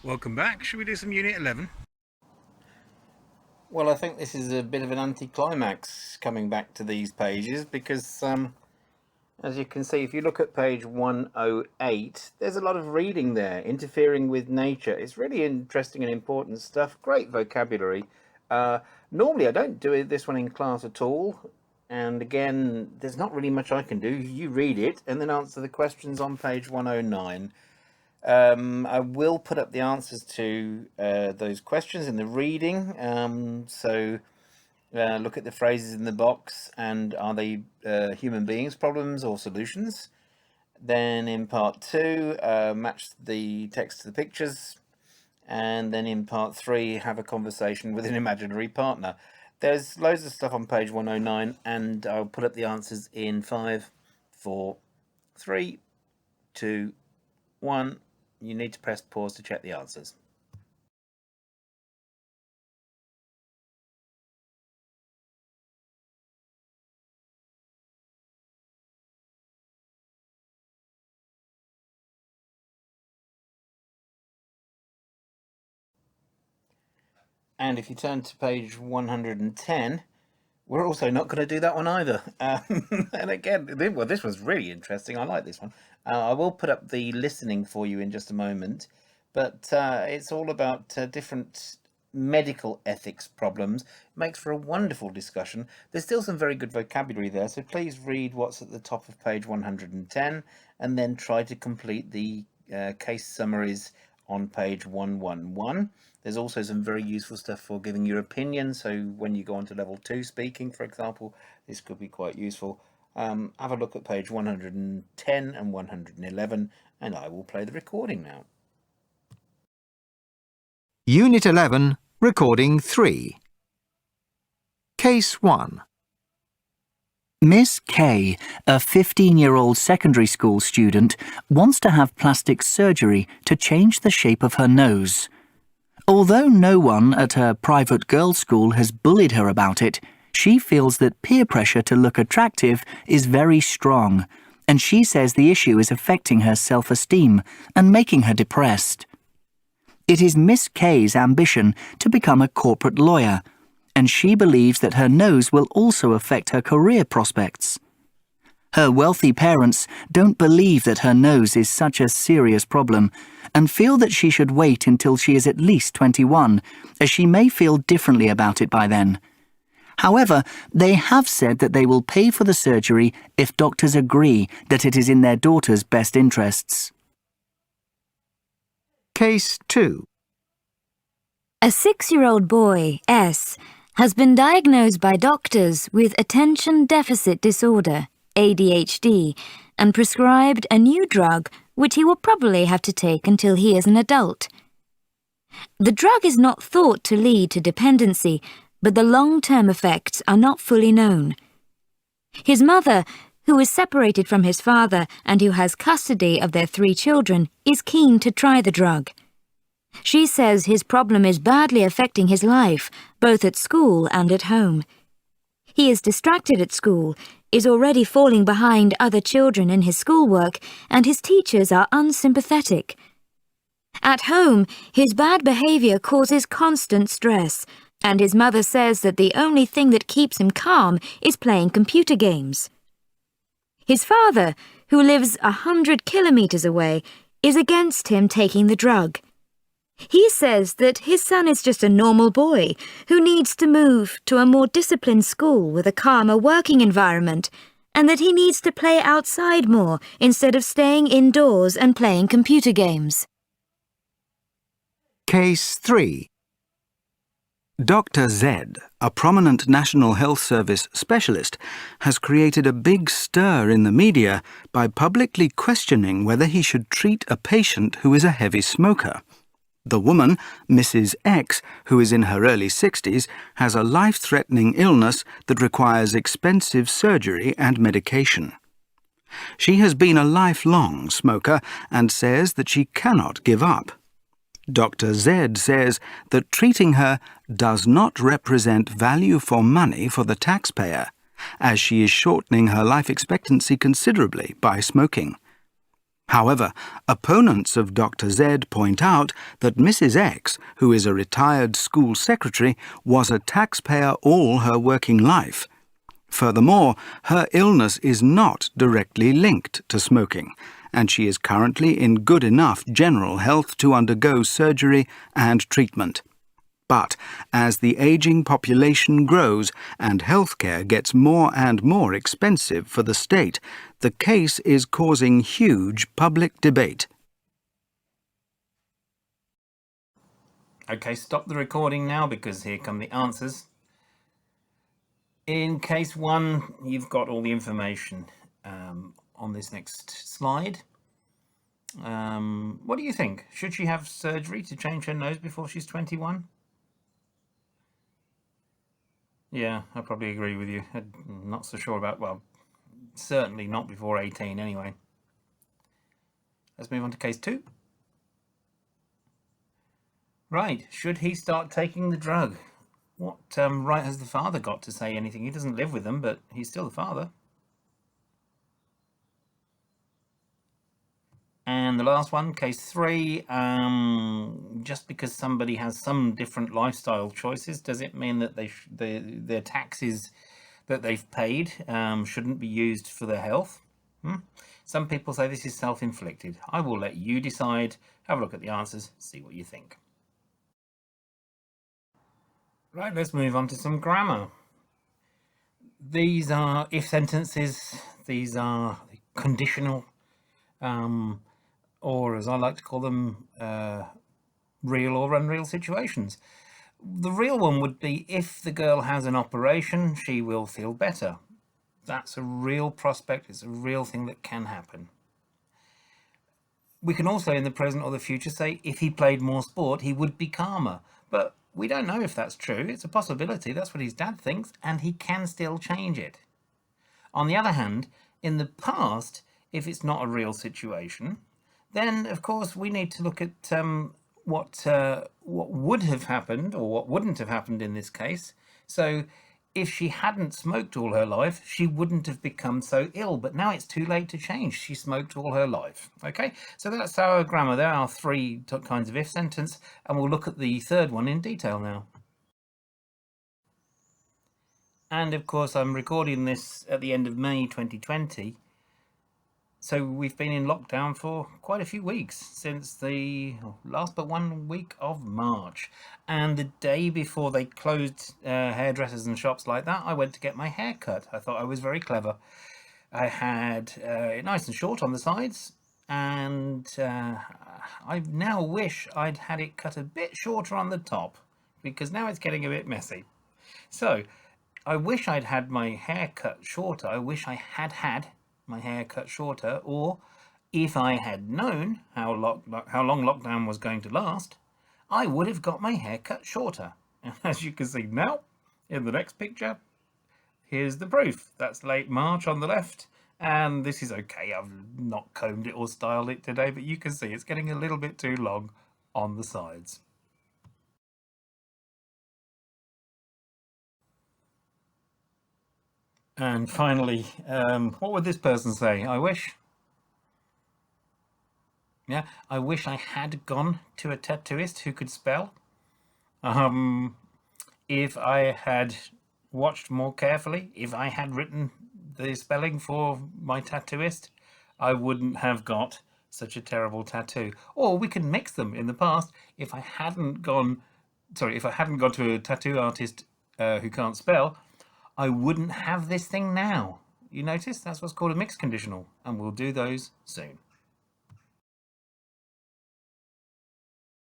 Welcome back. Should we do some Unit 11? Well, I think this is a bit of an anticlimax coming back to these pages because, as you can see, if you look at page 108, there's a lot of reading there, interfering with nature. It's really interesting and important stuff. Great vocabulary. Normally, I don't do this one in class at all. And again, there's not really much I can do. You read it and then answer the questions on page 109. I will put up the answers to those questions in the reading. Look at the phrases in the box and are they human beings' problems or solutions? Then in part 2, match the text to the pictures. And then in part 3, have a conversation with an imaginary partner. There's loads of stuff on page 109, and I'll put up the answers in 5, 4, 3, 2, 1. You need to press pause to check the answers. And if you turn to page 110, we're also not going to do that one either. And again, well, this was really interesting. I like this one. I will put up the listening for you in just a moment, but it's all about different medical ethics problems. It makes for a wonderful discussion. There's still some very good vocabulary there, so please read what's at the top of page 110 and then try to complete the case summaries on page 111. There's also some very useful stuff for giving your opinion. So when you go on to level 2 speaking, for example, this could be quite useful. Have a look at page 110 and 111, and I will play the recording now. Unit 11, Recording 3. Case 1. Miss K, a 15-year-old secondary school student, wants to have plastic surgery to change the shape of her nose. Although no one at her private girls' school has bullied her about it, she feels that peer pressure to look attractive is very strong, and she says the issue is affecting her self-esteem and making her depressed. It is Miss K's ambition to become a corporate lawyer, and she believes that her nose will also affect her career prospects. Her wealthy parents don't believe that her nose is such a serious problem and feel that she should wait until she is at least 21, as she may feel differently about it by then. However, they have said that they will pay for the surgery if doctors agree that it is in their daughter's best interests. Case 2. A 6-year-old boy, S, has been diagnosed by doctors with attention deficit disorder, ADHD, and prescribed a new drug which he will probably have to take until he is an adult. The drug is not thought to lead to dependency, but the long-term effects are not fully known. His mother, who is separated from his father and who has custody of their 3 children, is keen to try the drug. She says his problem is badly affecting his life, both at school and at home. He is distracted at school, is already falling behind other children in his schoolwork, and his teachers are unsympathetic. At home, his bad behavior causes constant stress, and his mother says that the only thing that keeps him calm is playing computer games. His father, who lives 100 kilometers away, is against him taking the drug. He says that his son is just a normal boy who needs to move to a more disciplined school with a calmer working environment, and that he needs to play outside more instead of staying indoors and playing computer games. Case 3. Dr. Z, a prominent National Health Service specialist, has created a big stir in the media by publicly questioning whether he should treat a patient who is a heavy smoker. The woman, Mrs. X, who is in her early 60s, has a life-threatening illness that requires expensive surgery and medication. She has been a lifelong smoker and says that she cannot give up. Dr. Z says that treating her does not represent value for money for the taxpayer, as she is shortening her life expectancy considerably by smoking. However, opponents of Dr. Z point out that Mrs. X, who is a retired school secretary, was a taxpayer all her working life. Furthermore, her illness is not directly linked to smoking, and she is currently in good enough general health to undergo surgery and treatment. But as the ageing population grows and healthcare gets more and more expensive for the state, the case is causing huge public debate. Okay, stop the recording now because here come the answers. In case 1, you've got all the information on this next slide. What do you think? Should she have surgery to change her nose before she's 21? Yeah, I probably agree with you. I'm not so sure about, well, certainly not before 18 anyway. Let's move on to case 2. Right, should he start taking the drug? What right has the father got to say anything? He doesn't live with them, but he's still the father. And the last one, case 3, just because somebody has some different lifestyle choices, does it mean that their taxes that they've paid shouldn't be used for their health? Some people say this is self-inflicted. I will let you decide. Have a look at the answers, see what you think. Right, let's move on to some grammar. These are if sentences, these are conditional, or as I like to call them, real or unreal situations. The real one would be if the girl has an operation, she will feel better. That's a real prospect, it's a real thing that can happen. We can also in the present or the future say if he played more sport, he would be calmer. But we don't know if that's true. It's a possibility. That's what his dad thinks, and he can still change it. On the other hand, in the past, if it's not a real situation, then of course we need to look at what would have happened or what wouldn't have happened in this case. So if she hadn't smoked all her life, she wouldn't have become so ill, but now it's too late to change. She smoked all her life. Okay, so that's our grammar. There are 3 kinds of if sentence, and we'll look at the third one in detail now. And of course, I'm recording this at the end of May 2020. So we've been in lockdown for quite a few weeks, since the last but 1 week of March. And the day before they closed hairdressers and shops like that, I went to get my hair cut. I thought I was very clever. I had it nice and short on the sides, and I now wish I'd had it cut a bit shorter on the top, because now it's getting a bit messy. So I wish I'd had my hair cut shorter. I wish I had had my hair cut shorter, or if I had known how long lockdown was going to last, I would have got my hair cut shorter. And as you can see now in the next picture, here's the proof. That's late March on the left, and this is okay. I've not combed it or styled it today, but you can see it's getting a little bit too long on the sides. And finally, what would this person say? I wish I had gone to a tattooist who could spell. If I had watched more carefully, if I had written the spelling for my tattooist, I wouldn't have got such a terrible tattoo. Or we can mix them. In the past, if I hadn't gone to a tattoo artist who can't spell, I wouldn't have this thing now. You notice? That's what's called a mixed conditional, and we'll do those soon.